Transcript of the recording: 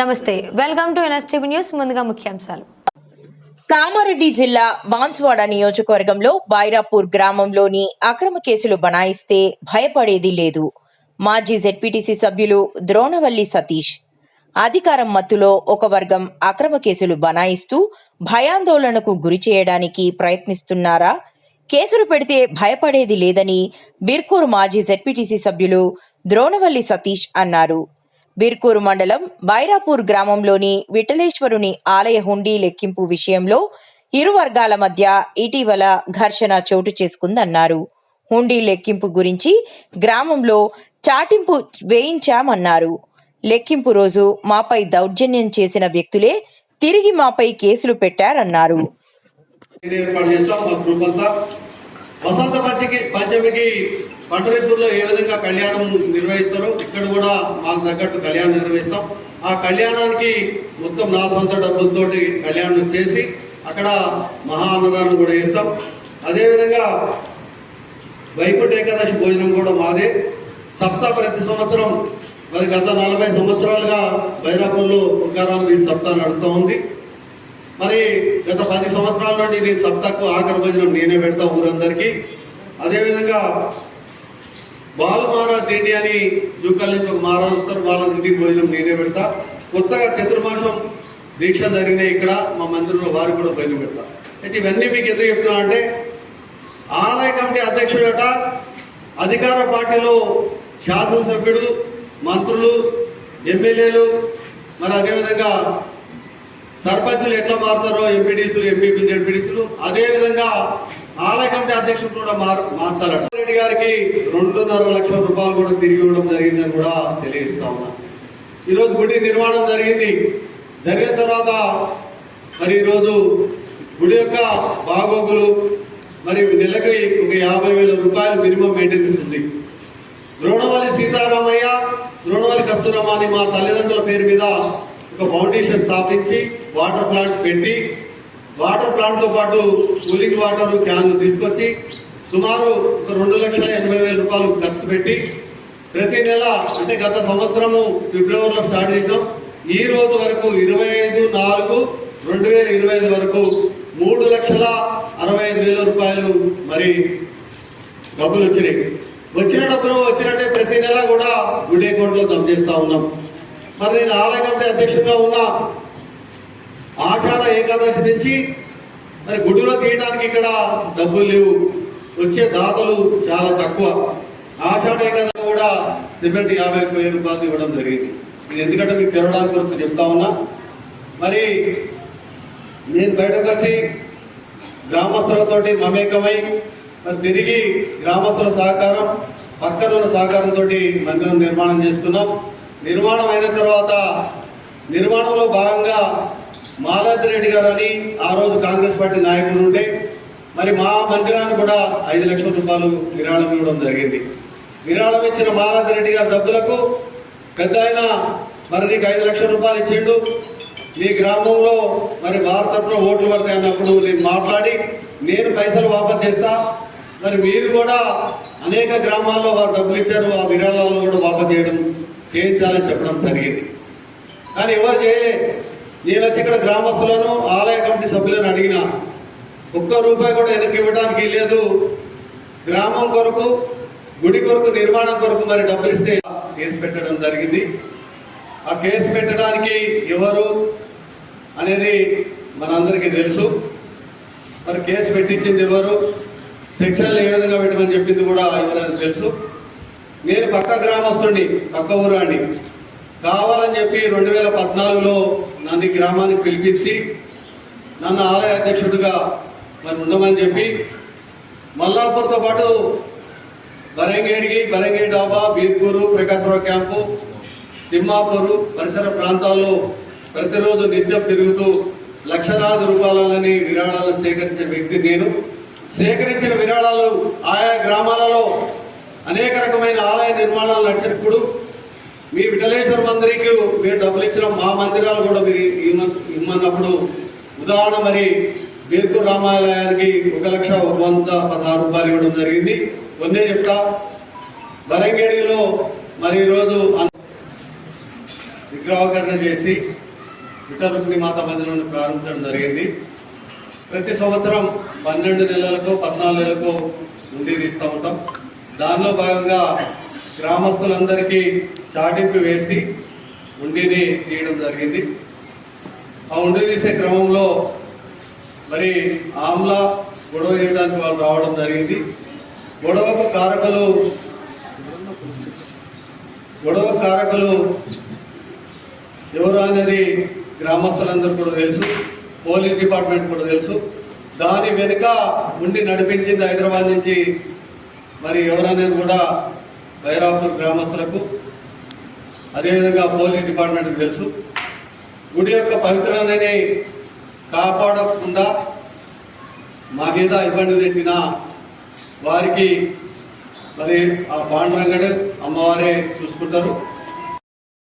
నమస్తే, welcome to NSTV news. ముందుగా ముఖ్యాంశాలు. కామారెడ్డి జిల్లా బాన్స్వాడ నియోజకవర్గంలో బైరాపూర్ గ్రామంలోని అక్రమ కేసులు బనాయిస్తే భయపడేది లేదు. మాజీ జెడ్పీటీసీ సభ్యులు ద్రోణవల్లి సతీష్. అధికారం మత్తులో ఒక వర్గం అక్రమ కేసులు బనాయిస్తూ భయాందోళనకు గురి చేయడానికి ప్రయత్నిస్తున్నారా? కేసులు పెడితే భయపడేది లేదని బిర్కూరు మాజీ జెడ్పీటీసీ సభ్యులు ద్రోణవల్లి సతీష్ అన్నారు. బిర్కూరు మండలం బైరాపూర్ గ్రామంలోని విఠలేశ్వరుని ఆలయ హుండీ లెక్కింపు విషయంలో ఇరు వర్గాల మధ్య ఇటీవల ఘర్షణ చోటు చేసుకుందన్నారు. హుండీ లెక్కింపు గురించి గ్రామంలో చాటింపు వేయించామన్నారు. లెక్కింపు రోజు మాపై దౌర్జన్యం చేసిన వ్యక్తులే తిరిగి మాపై కేసులు పెట్టారన్నారు. వసంత పంచమికి పండరిపూర్లో ఏ విధంగా కళ్యాణం నిర్వహిస్తారో ఇక్కడ కూడా మాకు తగ్గట్టు కళ్యాణం నిర్వహిస్తాం. ఆ కళ్యాణానికి మొత్తం నా సొంత డబ్బులతోటి కళ్యాణం చేసి అక్కడ మహా అన్నదానం కూడా ఇస్తాం. అదేవిధంగా వైకుంఠ ఏకాదశి భోజనం కూడా మాదే. సప్తా ప్రతి సంవత్సరం మరి గత 40 సంవత్సరాలుగా బైరాపూర్లో తుకారాం ఈ సప్తా నడుస్తూ ఉంది. మరి గత 10 సంవత్సరాల నుండి నేను సప్తాకు ఆఖరి భోజనం నేనే పెడతా ఊరందరికీ. అదేవిధంగా బాలు మహారాజ్ తిండి అని జూకల్ నుంచి ఒక మహారాజు వస్తారు, వాళ్ళ ఇంటికి భోజనం నేనే పెడతా. కొత్తగా చతుర్మాసం దీక్ష జరిగినాయి ఇక్కడ మా మందిరంలో, వారికి కూడా భోజనం పెడతా. అయితే ఇవన్నీ మీకు ఎందుకు చెప్తున్నా అంటే ఆలయ కమిటీ అధ్యక్షుడట, అధికార పార్టీలో శాసనసభ్యుడు, మంత్రులు, ఎమ్మెల్యేలు, మరి అదేవిధంగా సర్పంచులు ఎట్లా మారుతారో ఎంపీడీసీలు, ఎంపీపీలు, జెడ్పీడీసీలు, అదేవిధంగా ఆలయ కమిటీ అధ్యక్షులు కూడా మార్చాలట. రెడ్డి గారికి 2.5 లక్షల రూపాయలు కూడా తిరిగి ఇవ్వడం జరిగిందని కూడా తెలియజేస్తా ఉన్నా. ఈరోజు గుడి నిర్మాణం జరిగిన తర్వాత మరి ఈరోజు గుడి యొక్క బాగోగులు మరి నెలకి ఒక 50,000 రూపాయలు మినిమం మెయింటెనెన్స్ ఉంది. ద్రోణవల్లి సీతారామయ్య, ద్రోణవల్లి కస్తూరమ్మ అని మా తల్లిదండ్రుల పేరు మీద ఒక ఫౌండేషన్ స్థాపించి వాటర్ ప్లాంట్ పెట్టి, వాటర్ ప్లాంట్తో పాటు కూలింగ్ వాటర్ క్యాన్లు తీసుకొచ్చి సుమారు ఒక 2,80,000 రూపాయలు ఖర్చు పెట్టి ప్రతి నెల, అంటే గత సంవత్సరము ఫిబ్రవరిలో స్టార్ట్ చేసాం, ఈ రోజు వరకు 25/4/2025 వరకు 3,65,000 రూపాయలు మరి డబ్బులు వచ్చినాయి. వచ్చిన డబ్బులు వచ్చినట్టే ప్రతి నెల కూడా గుడి అకౌంట్లో జమ చేస్తూ ఉన్నాం. మరి నేను ఆలయ కమిటీ అధ్యక్షుడిగా ఉన్నా. ఆషాఢ ఏకాదశి నుంచి మరి గుడిలో తీయడానికి ఇక్కడ డబ్బులు లేవు, వచ్చే దాతలు చాలా తక్కువ. ఆషాఢ ఏకాదశి కూడా సిమెంట్ 50,000 రూపాయలు ఇవ్వడం జరిగింది. ఇది ఎందుకంటే మీకు తెరవడానికి కొరకు చెప్తా ఉన్నా. మరి నేను బయటకు వచ్చి గ్రామస్తులతోటి మమేకమై మరి తిరిగి గ్రామస్తుల సహకారం, పక్కన ఉన్న సహకారంతో మందిరం నిర్మాణం చేసుకున్నాం. నిర్మాణం అయిన తర్వాత నిర్మాణంలో భాగంగా మాలాద్రి రెడ్డి గారు అని ఆ రోజు కాంగ్రెస్ పార్టీ నాయకులు ఉండే మరి మా మందిరాన్ని కూడా 5 లక్షల రూపాయలు విరాళం ఇవ్వడం జరిగింది. విరాళం ఇచ్చిన మాలాద్రి రెడ్డి గారి డబ్బులకు పెద్ద ఆయన మరి నీకు 5 లక్షల రూపాయలు ఇచ్చిండు, మీ గ్రామంలో మరి భారతరత్న ఓట్లు పడతాయి అన్నప్పుడు నేను మాట్లాడి నేను పైసలు వాపస్ చేస్తా, మరి మీరు కూడా అనేక గ్రామాల్లో వారు డబ్బులు ఇచ్చారు, ఆ విరాళాలను కూడా వాపస్ చేయించాలని చెప్పడం జరిగింది. కానీ ఎవరు చేయలే. నేను వచ్చి ఇక్కడ గ్రామస్తులను, ఆలయ కమిటీ సభ్యులను అడిగిన, ఒక్క రూపాయి కూడా వెనక్కి ఇవ్వడానికి లేదు. గ్రామం కొరకు, గుడి కొరకు, నిర్మాణం కొరకు మరి డబ్బులు ఇస్తే కేసు పెట్టడం జరిగింది. ఆ కేసు పెట్టడానికి ఎవరు అనేది మనందరికీ తెలుసు. మరి కేసు పెట్టించింది ఎవరు, సెక్షన్లు ఏ విధంగా పెట్టమని చెప్పింది కూడా ఎవరైనా తెలుసు. నేను పక్క గ్రామస్తుడిని, పక్క ఊరాన్ని, కావాలని చెప్పి 2014లో నన్ను గ్రామానికి పిలిపించి నన్ను ఆలయ అధ్యక్షుడిగా మరి ఉండమని చెప్పి మల్లాపూర్తో పాటు బరంగేడి డాబా, బీర్పూరు, ప్రకాశరావు క్యాంపు, తిమ్మాపూరు పరిసర ప్రాంతాల్లో ప్రతిరోజు నిత్యం తిరుగుతూ లక్షలాది రూపాయలని విరాళాలను సేకరించే వ్యక్తి నేను. సేకరించిన విరాళాలు ఆయా గ్రామాలలో అనేక రకమైన ఆలయ నిర్మాణాలు నడిచినప్పుడు మీ విఠలేశ్వర మందిరికి మీరు డబ్బులు ఇచ్చిన మా మందిరాలు కూడా మీరు ఇమ్మన్నప్పుడు ఉదాహరణ మరి బీర్పూర్ రామాలయానికి 1,116 రూపాయలు ఇవ్వడం జరిగింది. కొన్నే చెప్తా. బరంగేడిలో మరి ఈరోజు విగ్రహీకరణ చేసి విఠల మాత మందిరాన్ని ప్రారంభించడం జరిగింది. ప్రతి సంవత్సరం 12 నెలలకు 14 నెలలకు ఉండి తీస్తూ ఉంటాం. దానిలో భాగంగా గ్రామస్తులందరికీ చాటింపు వేసి ఉండిని తీయడం జరిగింది. ఆ ఉండి తీసే క్రమంలో మరి ఆమ్ల గొడవ చేయడానికి వాళ్ళు రావడం జరిగింది. గొడవ కారకులు ఎవరు అనేది గ్రామస్తులందరూ కూడా తెలుసు, పోలీస్ డిపార్ట్మెంట్ కూడా తెలుసు. దాని వెనుక ఉండి నడిపించింది హైదరాబాద్ నుంచి మరి ఎవరనేది కూడా బైరాపూర్ గ్రామస్తులకు అదేవిధంగా పోలీస్ డిపార్ట్మెంట్కి తెలుసు. గుడి యొక్క పవిత్రతని కాపాడకుండా మా మీద ఇబ్బంది పెట్టిన వారికి మరి ఆ పాండురంగడు అమ్మవారే చూసుకుంటారు.